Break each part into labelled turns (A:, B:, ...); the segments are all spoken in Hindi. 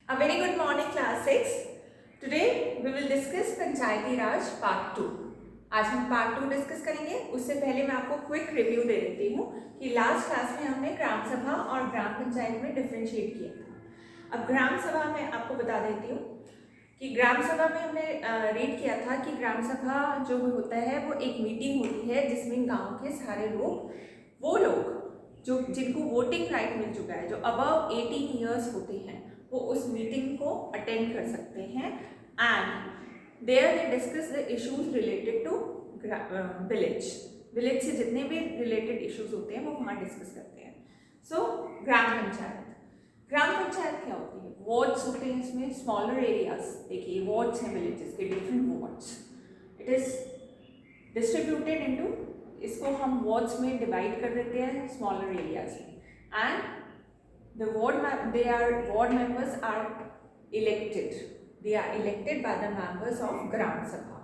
A: A very good morning class 6. Today we will discuss Panchayati Raj part 2. आज हम पार्ट 2 डिस्कस करेंगे. उससे पहले मैं आपको क्विक रिव्यू दे देती हूँ कि लास्ट क्लास में हमने ग्राम सभा और ग्राम पंचायत में डिफरेंशिएट किया था. अब ग्राम सभा में आपको बता देती हूँ कि ग्राम सभा में हमने रीड किया था कि ग्राम सभा जो होता है वो एक मीटिंग होती है जिसमें गाँव के सारे लोग, वो लोग जो जिनको वोटिंग राइट मिल चुका है, जो अबव 18 ईयर्स होते हैं, वो उस मीटिंग को अटेंड कर सकते हैं. And there they discuss the issues related to village से जितने भी रिलेटेड इश्यूज होते हैं वो वहाँ डिस्कस करते हैं. सो ग्राम पंचायत क्या होती है? वार्ड्स होते हैं इसमें, स्मॉलर एरियाज. देखिए वार्ड्स हैं विलेजेस के, different wards. It is distributed into, इसको हम वार्ड्स में डिवाइड कर देते हैं स्मॉलर एरियाज में. And the ward members are elected. They are elected by the members of ग्राम सभा.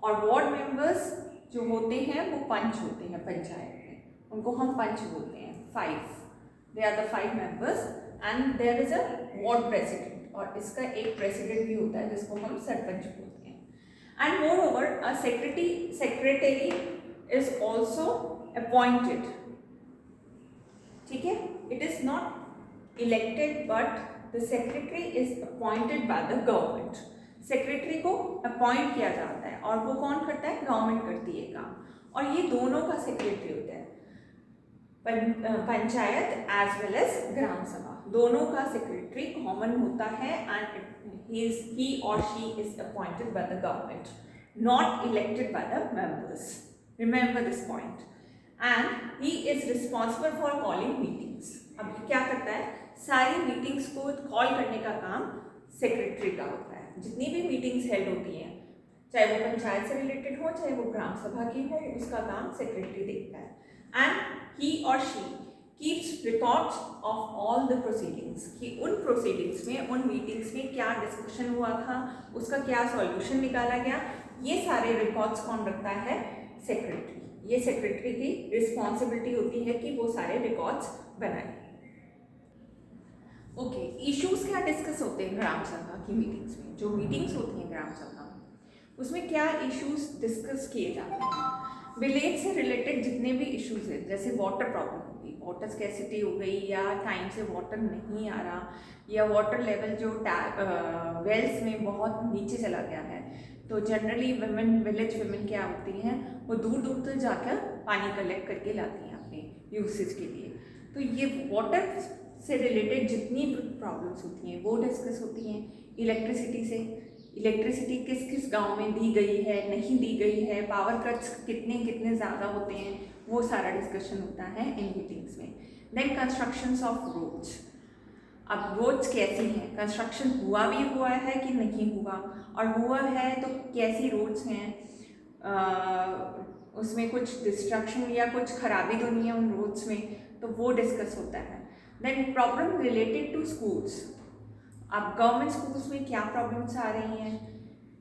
A: और वार्ड मेंबर्स जो होते हैं वो पंच होते हैं पंचायत में, उनको हम पंच बोलते हैं. 5. They are the 5 members and there is a ward president, और इसका एक प्रेसिडेंट भी होता है जिसको हम सरपंच बोलते हैं. And moreover a secretary is also appointed. ठीक है, it is not elected but the secretary is appointed by the government. Secretary को अपॉइंट किया जाता है और वो कौन करता है? गवर्नमेंट करती है काम. और ये दोनों का सेक्रेटरी होता है, panchayat as well as gram सभा. दोनों का सेक्रेटरी कॉमन होता है and he or she is appointed by the government, not elected by the members. Remember this point. And he is responsible for calling meetings. अब क्या करता है? सारी मीटिंग्स को कॉल करने का काम सेक्रेटरी का होता है. जितनी भी मीटिंग्स हेल्ड होती हैं, चाहे वो पंचायत से रिलेटेड हो चाहे वो ग्राम सभा की हो, उसका काम सेक्रेटरी देखता है. एंड ही और she keeps records of all the proceedings, कि उन प्रोसीडिंग्स में, उन मीटिंग्स में क्या डिस्कशन हुआ था, उसका क्या सॉल्यूशन निकाला गया, ये सारे रिकॉर्ड्स कौन रखता है? सेक्रेटरी. ये सेक्रेटरी की रिस्पॉन्सिबिलिटी होती है कि वो सारे रिकॉर्ड्स बनाए. ओके, इश्यूज क्या डिस्कस होते हैं ग्राम सभा की मीटिंग्स में? जो मीटिंग्स होती हैं ग्राम सभा में, उसमें क्या इश्यूज डिस्कस किए जाते हैं? विलेज से रिलेटेड जितने भी इश्यूज हैं, जैसे वाटर प्रॉब्लम होगी, वाटर स्कैसिटी हो गई, या टाइम से वाटर नहीं आ रहा, या वाटर लेवल जो वेल्स में बहुत नीचे चला गया है, तो जनरली विलेज वुमेन क्या होती हैं, वो दूर दूर तक जाकर पानी कलेक्ट करके लाती हैं अपने यूसेज के लिए. तो ये वाटर से रिलेटेड जितनी प्रॉब्लम्स होती हैं वो डिस्कस होती हैं. इलेक्ट्रिसिटी से, इलेक्ट्रिसिटी किस किस गांव में दी गई है, नहीं दी गई है, पावर कट्स कितने ज़्यादा होते हैं, वो सारा डिस्कशन होता है इन मीटिंग्स में. Then constructions of roads. अब रोड्स कैसी हैं, कंस्ट्रक्शन हुआ है कि नहीं हुआ, और हुआ है तो कैसी रोड्स हैं, उसमें कुछ डिस्ट्रक्शन या कुछ खराबी तो नहीं है उन रोड्स में, तो वो डिस्कस होता है. Then problem related to schools. अब गवर्नमेंट स्कूल्स में क्या प्रॉब्लम्स आ रही हैं,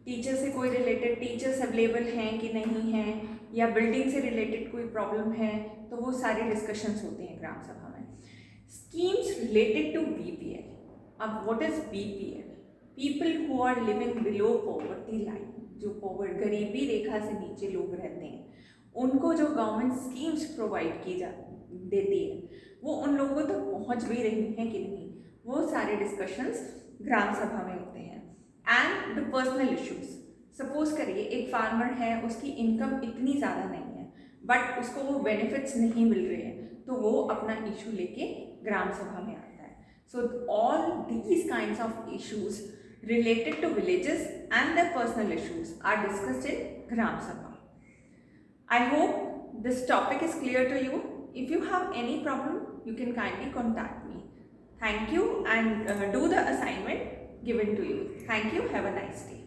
A: टीचर से कोई रिलेटेड टीचर्स अवेलेबल हैं कि नहीं हैं, या बिल्डिंग से रिलेटेड कोई प्रॉब्लम है, तो वो सारे डिस्कशंस होते हैं ग्राम सभा में. Schemes related to BPL. अब what is BPL? People who are living below poverty line. जो गरीबी रेखा से नीचे लोग रहते हैं, उनको जो गवर्नमेंट स्कीम्स प्रोवाइड की देती है, वो उन लोगों तक पहुंच भी रही हैं कि नहीं, वो सारे डिस्कशंस ग्राम सभा में होते हैं. And the personal issues. Suppose करिए एक फार्मर है, उसकी इनकम इतनी ज़्यादा नहीं है बट उसको वो बेनिफिट्स नहीं मिल रहे हैं, तो वो अपना इशू लेके ग्राम सभा में आता है. So all these kinds of issues related to villages and their personal issues are discussed in Gram Sabha. I hope this topic is clear to you. If you have any problem, you can kindly contact me. Thank you, and do the assignment given to you. Thank you. Have a nice day.